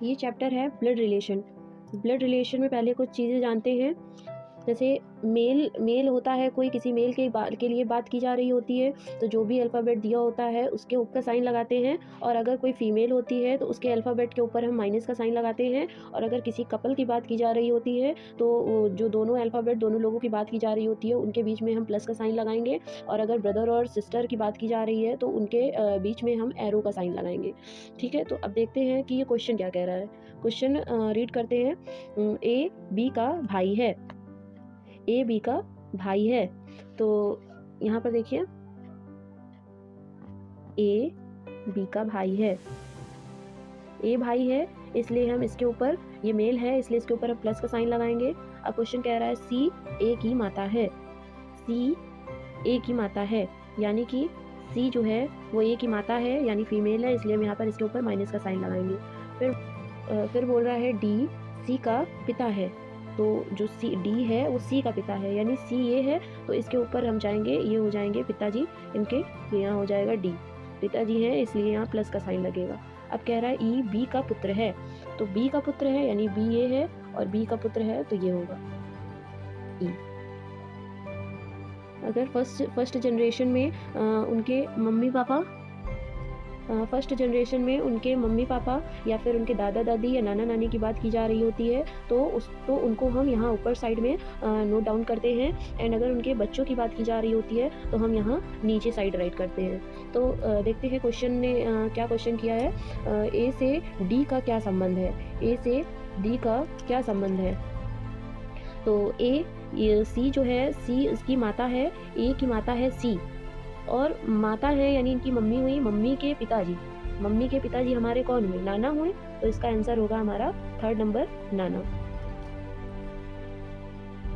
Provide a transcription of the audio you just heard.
ये चैप्टर है blood relation. Blood relation में पहले कुछ चीज़ें जानते हैं। जैसे मेल होता है, कोई किसी मेल के लिए बात की जा रही होती है तो जो भी अल्फ़ाबेट दिया होता है उसके ऊपर साइन लगाते हैं, और अगर कोई फीमेल होती है तो उसके अल्फ़ाबेट के ऊपर हम माइनस का साइन लगाते हैं। और अगर किसी कपल की बात की जा रही होती है तो जो दोनों अल्फ़ाबेट दोनों लोगों की बात की जा रही होती है उनके बीच में हम प्लस का साइन लगाएंगे। और अगर ब्रदर और सिस्टर की बात की जा रही है तो उनके बीच में हम एरो का साइन लगाएंगे। ठीक है, तो अब देखते हैं कि ये क्वेश्चन क्या कह रहा है। क्वेश्चन रीड करते हैं। ए बी का भाई है। ए बी का भाई है। तो यहाँ पर देखिए, ए बी का भाई है। ए भाई है इसलिए हम इसके ऊपर, ये मेल है इसलिए इसके ऊपर हम प्लस का साइन लगाएंगे। अब क्वेश्चन कह रहा है सी ए की माता है। सी ए की माता है, यानी कि सी जो है वो ए की माता है, यानी फीमेल है, इसलिए हम यहाँ पर इसके ऊपर माइनस का साइन लगाएंगे। फिर बोल रहा है डी सी का पिता है। तो जो सी डी है वो सी का पिता है, यानी सी ये है तो इसके ऊपर हम जाएंगे, ये हो जाएंगे पिताजी इनके, यहाँ हो जाएगा डी, पिताजी हैं इसलिए यहाँ प्लस का साइन लगेगा। अब कह रहा है ई बी का पुत्र है। तो बी का पुत्र है यानी बी ये है और बी का पुत्र है तो ये होगा ई। अगर फर्स्ट जनरेशन में उनके मम्मी पापा, फर्स्ट जनरेशन में उनके मम्मी पापा या फिर उनके दादा दादी या नाना नानी की बात की जा रही होती है तो उनको हम यहाँ ऊपर साइड में नोट डाउन करते हैं। एंड अगर उनके बच्चों की बात की जा रही होती है तो हम यहाँ नीचे साइड राइट करते हैं। तो देखते हैं क्वेश्चन ने क्या क्वेश्चन किया है। ए से डी का क्या संबंध है। ए से डी का क्या संबंध है। तो ये सी जो है, सी इसकी माता है, ए की माता है सी, और माता है यानी इनकी मम्मी हुई, मम्मी के पिताजी। मम्मी के पिताजी हमारे कौन हुए, नाना हुए, तो इसका आंसर होगा हमारा थर्ड नंबर नाना।